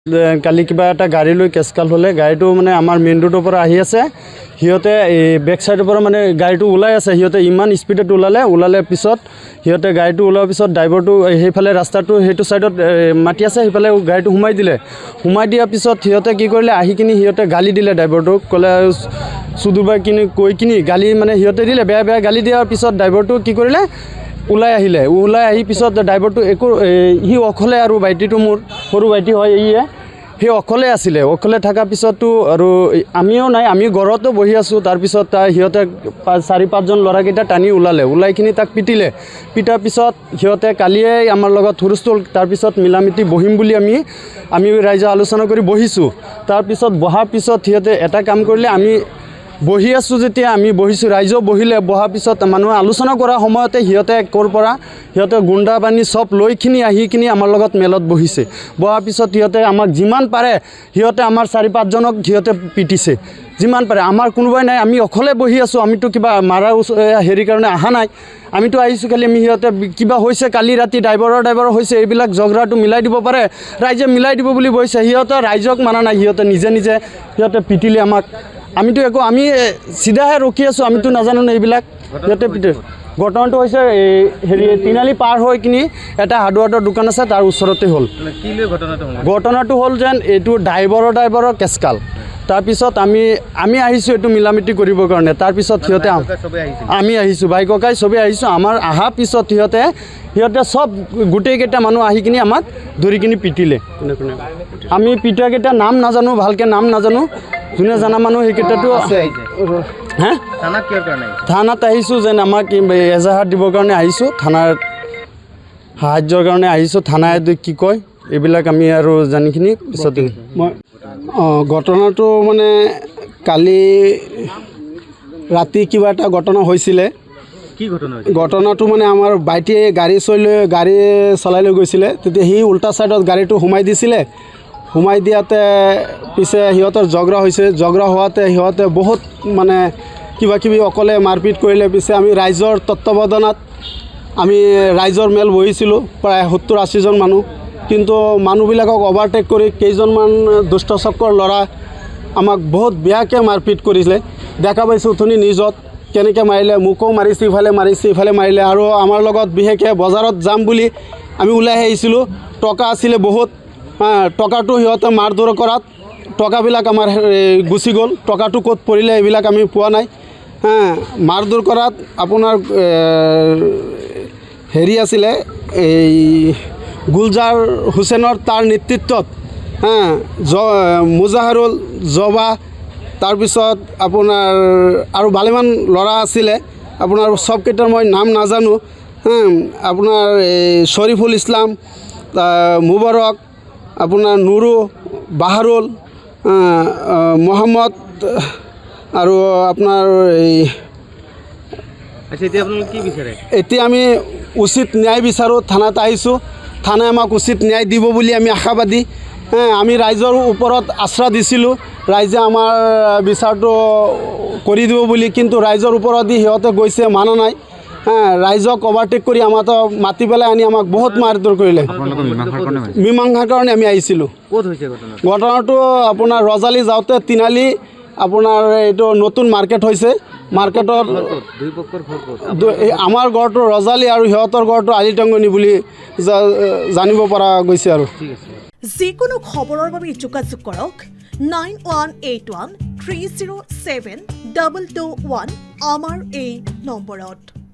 কালি কিবা এটা গাড়ী লৈ কেচকাল হ'লে গাড়ীটো মানে আমাৰ মেইন ৰোডৰ পৰা আহি আছে সিহঁতে এই বেক সাইডৰ পৰা মানে গাড়ীটো ওলাই আছে সিহঁতে ইমান স্পীডত ওলালে পিছত সিহঁতে গাড়ীটো ওলোৱাৰ পিছত ড্ৰাইভাৰটো সেইফালে ৰাস্তাটো সেইটো সাইডত মাটি আছে সেইফালে গাড়ীটো সোমাই দিয়াৰ পিছত সিহঁতে কি কৰিলে আহি কিনি সিহঁতে গালি দিলে ড্ৰাইভাৰটোক ক'লে সুদুৰবাই কিনি কৈ কিনি গালি মানে সিহঁতে দিলে বেয়া গালি দিয়াৰ পিছত ড্ৰাইভাৰটো কি কৰিলে ওলাই আহি পিছত ড্ৰাইভাৰটো একো সি অকলে আৰু বাইটিটো মোৰ সৰু বাইটি হয় ইয়ে সি অকলে থকাৰ পিছতো আৰু আমিও নাই আমি ঘৰতো বহি আছোঁ তাৰপিছত সিহঁতে 4-5জন ল'ৰাকেইটা টানি ওলাই কিনি তাক পিটাৰ পিছত সিহঁতে কালিয়ে আমাৰ লগত হুলস্থুল তাৰপিছত মিলামিতি বহিম বুলি আমি ৰাইজে আলোচনা কৰি বহিছোঁ তাৰপিছত বহাৰ পিছত সিহঁতে এটা কাম কৰিলে আমি বহি আছোঁ যেতিয়া আমি বহিছোঁ ৰাইজেও বহাৰ পিছত মানুহে আলোচনা কৰাৰ সময়তে সিহঁতে সিহঁতে গুণ্ডা বানি চব লৈ আহি কিনি আমাৰ লগত মেলত বহিছে বহাৰ পিছত সিহঁতে আমাক যিমান পাৰে সিহঁতে আমাৰ 4-5জনক সিহঁতে পিটিছে যিমান পাৰে আমাৰ কোনোবাই নাই আমি অকলে বহি আছোঁ আমিতো কিবা মাৰা হেৰি কাৰণে অহা নাই আমিতো আহিছোঁ খালি আমি সিহঁতে কিবা হৈছে কালি ৰাতি ড্ৰাইভাৰৰ হৈছে এইবিলাক ঝগড়াটো মিলাই দিব পাৰে ৰাইজে মিলাই দিব বুলি কৈছে সিহঁতে ৰাইজক মানা নাই সিহঁতে নিজে সিহঁতে পিটিলে আমাক আমিতো আমি চিধাহে ৰখি আছোঁ আমিতো নাজানো না এইবিলাক সিহঁতে পিটে ঘটনাটো হৈছে হেৰি তিনালি পাৰ হৈ কিনি এটা হাৰ্ডৱেৰৰ দোকান আছে তাৰ ওচৰতে হ'ল ঘটনাটো হ'ল যেন এইটো ড্ৰাইভাৰৰ কেচকাল তাৰপিছত আমি আহিছোঁ এইটো মিলামিতি কৰিবৰ কাৰণে তাৰপিছত সিহঁতে আমি আহিছোঁ ভাই ককাই চবেই আহিছোঁ আমাৰ অহাৰ পিছত সিহঁতে চব গোটেইকেইটা মানুহ আহি কিনি আমাক ধৰি কিনি পিটিলে আমি পিটাকেইটা নাম নাজানো ভালকৈ নাম নাজানো যোনে জানা মানুহ সেইকেইটাতো হে থানাত আহিছোঁ যেন আমাক এজাহাৰ দিবৰ কাৰণে আহিছোঁ থানাৰ সাহায্যৰ কাৰণে আহিছোঁ থানাই কি কয় এইবিলাক আমি আৰু জানিখিনি পিছত মই ঘটনাটো মানে কালি ৰাতি কিবা এটা ঘটনা হৈছিলে ঘটনাটো মানে আমাৰ বাইটিয়ে গাড়ী চলাই লৈ গৈছিলে তেতিয়া সি উল্টা ছাইডত গাড়ীটো সোমাই দিয়াতে পিছে সিহঁতৰ ঝগড়া হোৱাতে সিহঁতে বহুত মানে কিবাকিবি অকলে মাৰপিট কৰিলে পিছে আমি ৰাইজৰ তত্ত্বাৱধানত আমি ৰাইজৰ মেল বহিছিলোঁ প্ৰায় 70-80জন মানুহ কিন্তু মানুহবিলাকক অভাৰটেক কৰি কেইজনমান দুষ্ট চক্ৰৰ ল'ৰা আমাক বহুত বেয়াকৈ মাৰপিট কৰিছিলে দেখা পাইছোঁ অথনি নিউজত কেনেকৈ মাৰিলে মোকো মাৰিছে ইফালে মাৰিলে আৰু আমাৰ লগত বিশেষকৈ বজাৰত যাম বুলি আমি ওলাই আহিছিলোঁ টকা আছিলে বহুত টকাটো সিহঁতে মাৰধৰ কৰাত টকাবিলাক আমাৰ গুচি গ'ল টকাটো ক'ত পৰিলে এইবিলাক আমি পোৱা নাই মাৰধৰ কৰাত আপোনাৰ হেৰি আছিলে এই গুলজাৰ হুছেইনৰ তাৰ নেতৃত্বত মুজাহাৰুল জবা তাৰপিছত আপোনাৰ আৰু ভালেমান ল'ৰা আছিলে আপোনাৰ চবকেইটাৰ মই নাম নাজানো আপোনাৰ শ্বৰিফুল ইছলাম মুবাৰক আপোনাৰ নুৰু বাহাৰুল মহম্মদ আৰু আপোনাৰ এই এতিয়া আমি উচিত ন্যায় বিচাৰোঁ থানাত আহিছোঁ থানাই আমাক উচিত ন্যায় দিব বুলি আমি আশাবাদী আমি ৰাইজৰ ওপৰত আশ্ৰা দিছিলোঁ ৰাইজে আমাৰ বিচাৰটো কৰি দিব বুলি কিন্তু ৰাইজৰ ওপৰত দি সিহঁতে গৈছে মানা নাই ৰাইজক অভাৰটেক কৰি আমাক মাতি পেলাই আনি আমাক বহুত মাৰধৰ কৰিলে মীমাংসাৰ কাৰণে আমি আহিছিলোঁ ঘটনাটো আপোনাৰ ৰজালি যাওঁতে তিনালি আপোনাৰ এইটো নতুন মাৰ্কেট হৈছে মাৰ্কেটত আমাৰ ঘৰটো ৰজালি আৰু সিহঁতৰ ঘৰটো আলিটংগনি বুলি জানিব পৰা গৈছে আৰু যিকোনো খবৰৰ বাবে যোগাযোগ কৰক 9181307221 আমাৰ এই নম্বৰত।